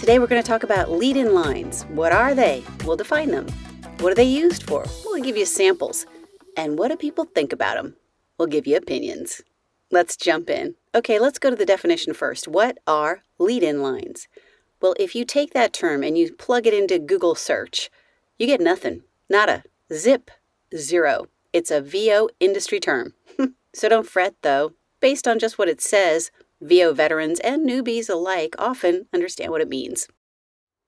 Today we're going to talk about lead-in lines. What are they? We'll define them. What are they used for? We'll give you samples. And what do people think about them? We'll give you opinions. Let's jump in. Okay, let's go to the definition first. What are lead-in lines? Well, if you take that term and you plug it into Google search, you get nothing. Nada. Zip. Zero. It's a VO industry term. So don't fret, though. Based on just what it says, VO veterans and newbies alike often understand what it means.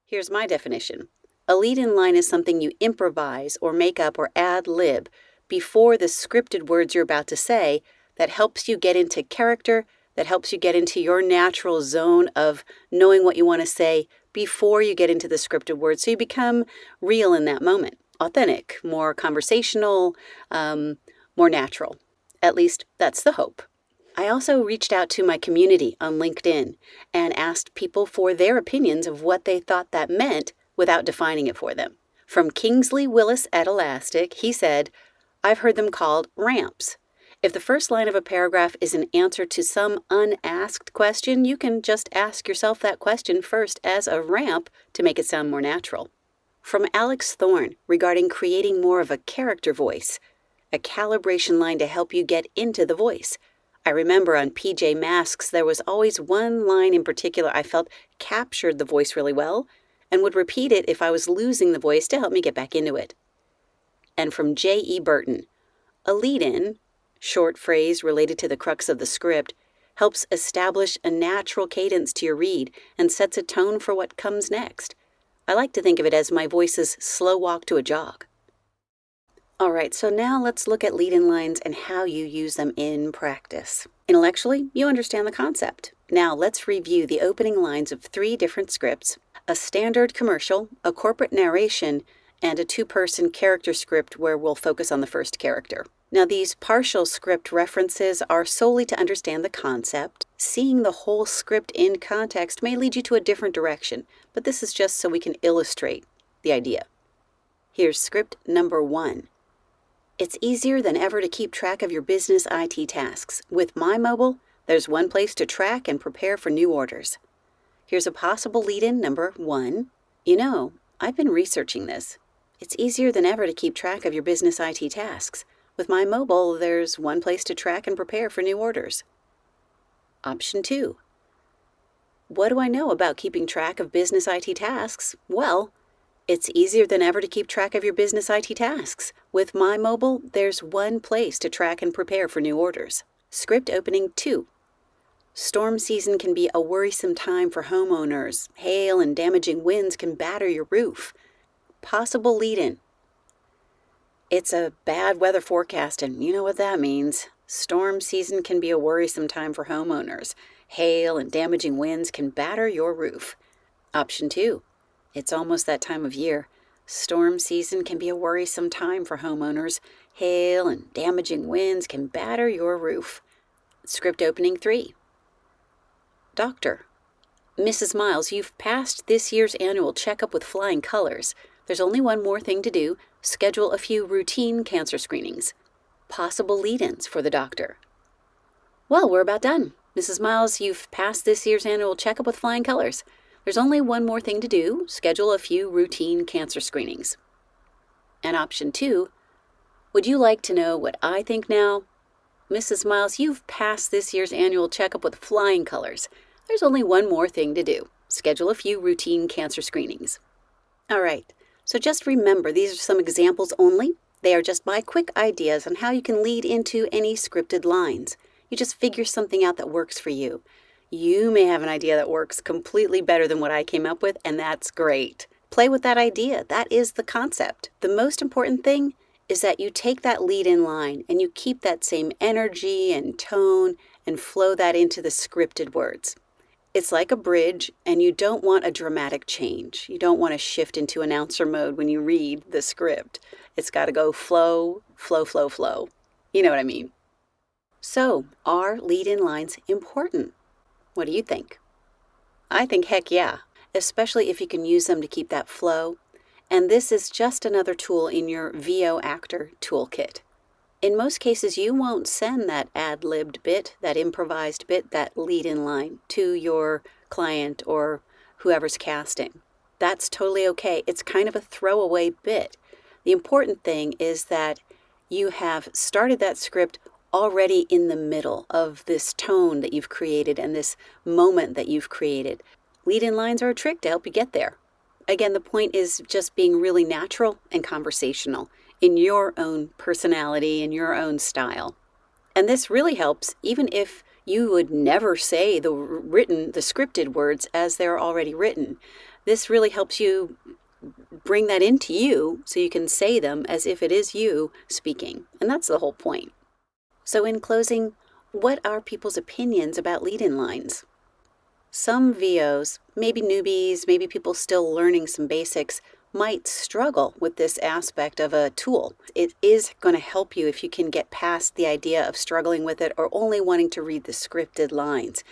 Here's my definition. A lead-in line is something you improvise or make up or ad-lib before the scripted words you're about to say that helps you get into character, that helps you get into your natural zone of knowing what you want to say before you get into the scripted words, so you become real in that moment, authentic, more conversational, more natural. At least that's the hope. I also reached out to my community on LinkedIn and asked people for their opinions of what they thought that meant without defining it for them. From Kingsley Willis at Elastic, he said, "I've heard them called ramps. If the first line of a paragraph is an answer to some unasked question, you can just ask yourself that question first as a ramp to make it sound more natural." From Alex Thorne regarding creating more of a character voice, a calibration line to help you get into the voice. I remember on PJ Masks, there was always one line in particular I felt captured the voice really well and would repeat it if I was losing the voice to help me get back into it. And from J.E. Burton, a lead-in, short phrase related to the crux of the script, helps establish a natural cadence to your read and sets a tone for what comes next. I like to think of it as my voice's slow walk to a jog. All right, so now let's look at lead-in lines and how you use them in practice. Intellectually, you understand the concept. Now let's review the opening lines of 3 different scripts: a standard commercial, a corporate narration, and a 2-person character script where we'll focus on the first character. Now these partial script references are solely to understand the concept. Seeing the whole script in context may lead you to a different direction, but this is just so we can illustrate the idea. Here's script number 1. It's easier than ever to keep track of your business IT tasks. With My Mobile, there's one place to track and prepare for new orders. Here's a possible lead-in number 1. You know, I've been researching this. It's easier than ever to keep track of your business IT tasks. With My Mobile, there's one place to track and prepare for new orders. Option 2. What do I know about keeping track of business IT tasks? Well, it's easier than ever to keep track of your business IT tasks. With My Mobile, there's one place to track and prepare for new orders. Script opening 2. Storm season can be a worrisome time for homeowners. Hail and damaging winds can batter your roof. Possible lead-in. It's a bad weather forecast, and you know what that means. Storm season can be a worrisome time for homeowners. Hail and damaging winds can batter your roof. Option 2. It's almost that time of year. Storm season can be a worrisome time for homeowners. Hail and damaging winds can batter your roof. Script opening 3. Doctor. Mrs. Miles, you've passed this year's annual checkup with flying colors. There's only one more thing to do. Schedule a few routine cancer screenings. Possible lead-ins for the doctor. Well, we're about done. Mrs. Miles, you've passed this year's annual checkup with flying colors. There's only one more thing to do. Schedule a few routine cancer screenings. And option 2, would you like to know what I think now? Mrs. Miles, you've passed this year's annual checkup with flying colors. There's only one more thing to do. Schedule a few routine cancer screenings. All right, so just remember, these are some examples only. They are just my quick ideas on how you can lead into any scripted lines. You just figure something out that works for you. You may have an idea that works completely better than what I came up with, and that's great. Play with that idea. That is the concept. The most important thing is that you take that lead-in line and you keep that same energy and tone and flow that into the scripted words. It's like a bridge, and you don't want a dramatic change. You don't want to shift into announcer mode when you read the script. It's got to go flow, flow, flow, flow. You know what I mean? So, are lead-in lines important? What do you think? I think heck yeah, especially if you can use them to keep that flow. And this is just another tool in your voiceactor toolkit. In most cases, you won't send that ad-libbed bit, that improvised bit, that lead-in line to your client or whoever's casting. That's totally okay. It's kind of a throwaway bit. The important thing is that you have started that script already in the middle of this tone that you've created and this moment that you've created. Lead-in lines are a trick to help you get there. Again, the point is just being really natural and conversational in your own personality and your own style. And this really helps even if you would never say the scripted words as they're already written. This really helps you bring that into you so you can say them as if it is you speaking. And that's the whole point. So in closing, what are people's opinions about lead-in lines? Some VOs, maybe newbies, maybe people still learning some basics, might struggle with this aspect of a tool. It is going to help you if you can get past the idea of struggling with it or only wanting to read the scripted lines.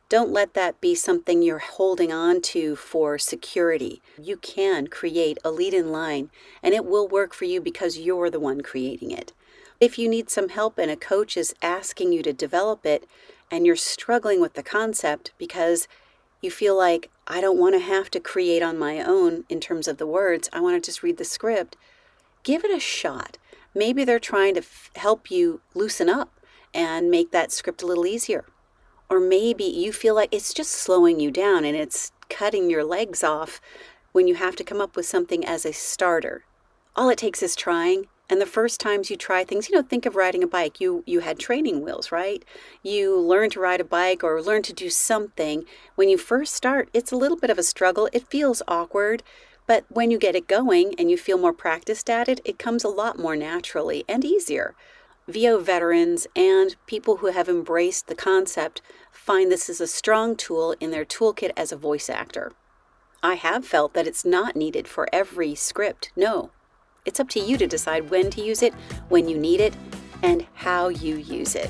Don't let that be something you're holding on to for security. You can create a lead-in line and it will work for you because you're the one creating it. If you need some help and a coach is asking you to develop it and you're struggling with the concept because you feel like, I don't want to have to create on my own in terms of the words, I want to just read the script, give it a shot. Maybe they're trying to help you loosen up and make that script a little easier. Or maybe you feel like it's just slowing you down and it's cutting your legs off when you have to come up with something as a starter. All it takes is trying. And the first times you try things, think of riding a bike. You had training wheels, right? You learn to ride a bike or learn to do something. When you first start, it's a little bit of a struggle. It feels awkward. But when you get it going and you feel more practiced at it, it comes a lot more naturally and easier. VO veterans and people who have embraced the concept find this is a strong tool in their toolkit as a voice actor. I have felt that it's not needed for every script. No. It's up to you to decide when to use it, when you need it, and how you use it.